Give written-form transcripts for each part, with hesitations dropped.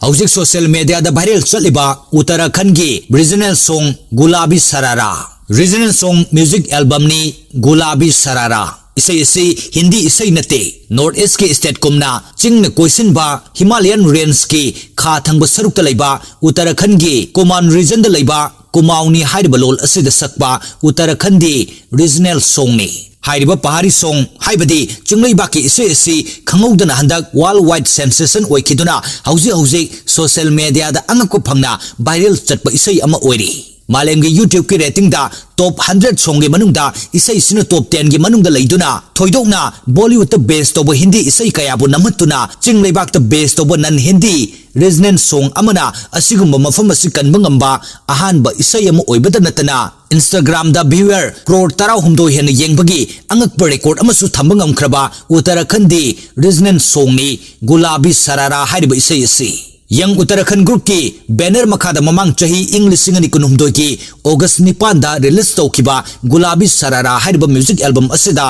हौजिक social media दा viral चलिबा Uttarakhand की regional song गुलाबी sharara regional song music album नि गुलाबी शरारा इसे हिंदी इसे नते नॉर्थ ईस्ट के स्टेट कुमना चिंग न कोइसिनबा हिमालयन रेंज की खा थंग सरुक लेबा उत्तराखंड की कुमान रीजन द लेबा कुमाउनी हाइब लोल असिद सकबा उत्तराखंड दी रीजनल सॉन्ग नि हाइब पहाड़ी सॉन्ग हाइबदी चिंगलैबा की इसे खंगौदना हंदक वर्ल्ड वाइड सेंसेशन ओइखिदुना हौजी सोशल मीडिया दा अंगको फंगना वायरल चटप इसे अमा ओइरी मालेम की यूट्यूब की रेटिंग दा टॉप 100 सॉन्ग के मनुंग दा इसे सिनो टॉप 10 के मनुंग दा लेदुना थोइदोकना बॉलीवुड द बेस्ट तोब हिंदी इसे कयाबु नमतुना चिंगलैबाक द बेस्ट तोब नन हिंदी रीजनल सॉन्ग अमना असिगुम मफम असि कनबंगंबा अहानबा इसे अमा ओइबदा नतना इंस्टाग्राम दा व्यूअर करोड़ 13 हेन येंबगी अंगक रिकॉर्ड अमसु थंबंगमख्रबा उत्तराखंड दी रीजनल सॉन्ग नि गुलाबी शरारा हाइब इसे असि यंग उत्तराखंड ग्रुप की बैनर मखादा ममांग चही इंग्लिश सिंगनी कुनुमदोय की अगस्त 9 दा रिलीज तौखिबा गुलाबी शरारा हाइब म्यूजिक एल्बम असिदा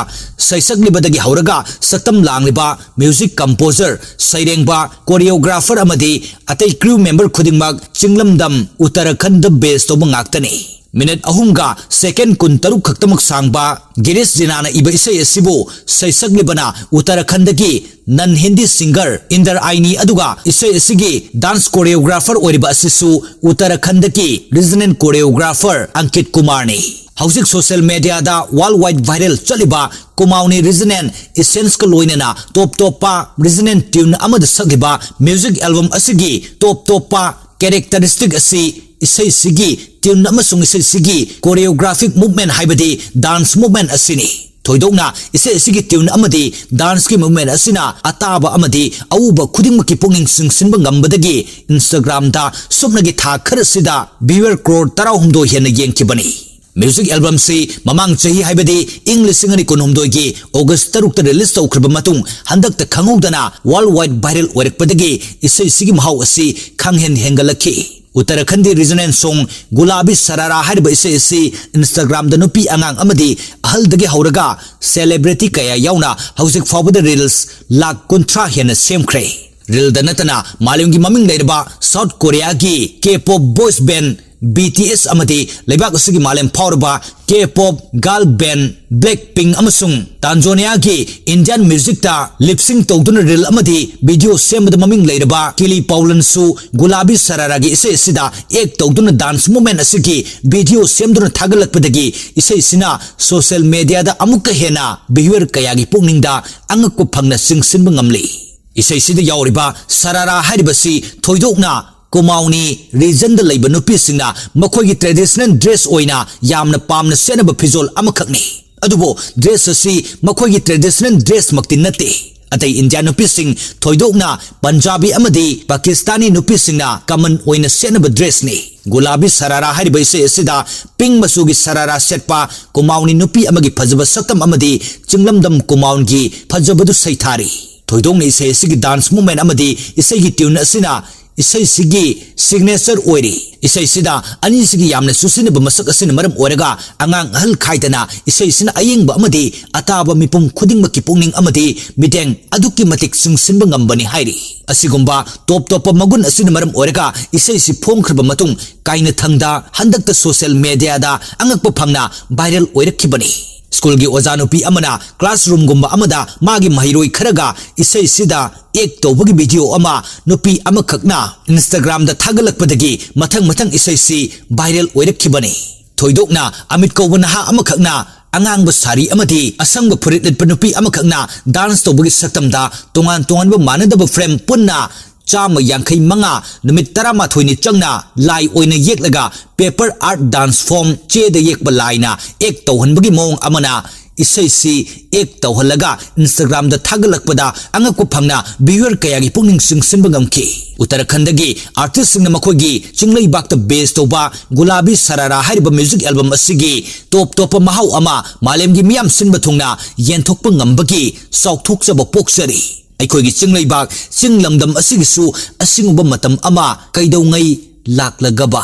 सैसकलिबदगी हौरगा सतम लांगलिबा म्यूजिक कंपोजर सैरेंगबा कोरियोग्राफर अमदी अतै क्रू मेंबर खुदिंगमक चिंगलमदम उत्तराखंड द बेस्ट तौब ngaktani मिनट अहुमगा सेकेंड 13 खक्तमक सांगबा गिरीश जिनाना इबा इसे एसिबो सैसकलिबना उत्तराखंड की नन हिंदी सिंगर इंदर आईनी अदुगा इसे एसिगी डांस कोरियोग्राफर ओरिबा असिसु उत्तराखंड की रीजनल कोरियोग्राफर अंकित कुमार ने हौजिक सोशल मीडिया दा वर्ल्ड वाइड वायरल चलिबा कुमाउनी रीजनल इसेंस का लोइनना टॉप रीजनल ट्यून अमद सगिबा म्यूजिक एल्बम असिगी टॉप कैरेक्टरिस्टिक असि इसे सिगी ट्यून अमसुंग इसे सिगी कोरियोग्राफिक मूवमेंट हाइबदी डांस मूवमेंट असिनी थोइदोकना इसे सिगी ट्यून अमदी डांस की मूवमेंट असिना अताबा अमदी अउबा खुदिंगमकी पुंगिंग सिंगसिनबा ngambadagi इंस्टाग्राम दा सुमनगी था खरसिदा व्यूअर करोड़ 13 हेन येंखिबनी म्यूजिक एल्बम से ममांग चही हाइबदी इंग्लिश सिंगनी कुनुमदोय की अगस्त 3 रिलीज तौखरबा मतुंग हंदक खंगौदना वर्ल्ड वाइड वायरल ओरकपदगी इसे सिगी महौ असि खंगहेन हेंगलखी उत्तराखंड रीजनल सॉन्ग गुलाबी शरारा हाइब इसे इंस्टाग्राम द नुपी अंगांग अमदी अहलदगी हौरगा सेलिब्रिटी कया याउना हौजिक फाउबद रील्स लाख 13 हेन सेमख्रे रील द नतना मालुम की ममिंग लेरबा साउथ कोरिया की के-पॉप बॉयज बैंड BTS अमदी लेबाक असगी मालेम फाउरबा के-पॉप गर्ल बैंड ब्लैकपिंक अमसुंग तांजानिया की इंडियन म्यूजिक ता लिपसिंग तौदुन रील अमदी वीडियो सेमद ममिंग लेरबा किली पाउलनसु गुलाबी शरारा की इसे सिदा एक तौदुन डांस मूवमेंट असगी वीडियो सेमदुन थागलकपदगी इसे सिना सोशल मीडिया दा अमुक हेना व्यूअर कयागी पुंगनिंगदा अंगको फंगना सिंगसिनब ngamli इसे सिदा यावरिबा शरारा हाइबसी थोइदोकना कुमाउनी रीजन द लेबा नुपीसिंगना मखोगी ट्रेडिशनल ड्रेस ओइना यामना पामना सेनब फिजोल अमखकनी अदुबो ड्रेस असि मखोगी ट्रेडिशनल ड्रेस मक्ति नते अतै इंडिया नुपीसिंग थोइदोकना पंजाबी अमदी पाकिस्तानी नुपीसिंगना कमन ओइना सेनब ड्रेस ने गुलाबी शरारा हाइबा इसे सिदा पिंक मसुगी शरारा सेटपा कुमाउनी नुपी अमगी फजब सकतम अमदी चिंगलमदम कुमाउन की फजबदु सैथारी थोइदोंग इसे सिगी डांस मूवमेंट अमदी इसे की ट्यून असिना इसे सिगी सिग्नेचर ओइरी इसे सिदा अनि सिगी यामने सुसिन बमसक असिन मरम ओरगा अंगांग हल खाइतना इसे सिना अयिंग अमदी अताबा मिपुंग खुदिंग मकी पुंगनिंग अमदी मिटेंग अदुकी मतिक सिंगसिनब ngambani हाइरी असिगुंबा टॉप मगुन असिन मरम ओरगा इसे सि फोंखरब मतुंग काइना थंगदा हंदक सोशल मीडिया दा अंगक फंगना वायरल ओइरखिबनी स्कूल की ओजानुपी अमना क्लासरूम गुम्बा अमदा मागी महिरोई खरगा इसे सिदा एक तौबगी वीडियो अमा नुपी अमखकना इंस्टाग्राम दा थागलकपदगी मथंग इसे सि वायरल ओइरखिबनी थोइदोकना अमित कौबनहा अमखकना अंगांग सारी अमदी असंग फुरित लिटप नुपी अमखकना डांस तौबगी सकतमदा तोंगान मानदब फ्रेम पुन्ना चाम यांखई मंगा नुमित 13 चंगना लाई ओइना येकलगा पेपर आर्ट डांस फॉर्म चे द येकब लाइना एक तौहनबगी मोंग अमना इसे एक तौहलगा इंस्टाग्राम द थागलकपदा अंगको फंगना व्यूअर कयागी पुंगनिंग सिंगसिनब ngamki उत्तराखंड की आर्टिस्ट सिंग मखोगी चिंगलैबाक द बेस्ट तौबा गुलाबी शरारा हाइब म्यूजिक एल्बम असिगी टॉप महौ अमा मालेम की मियाम सिनब थुंगना येंथोकप ngambagi साउथोकजब पोक्सरी अखोगी चिंगलैबाक चिंगलमदम असिगिसु असिंगुब मतम अमा कैदौंगै लाक्लगबा।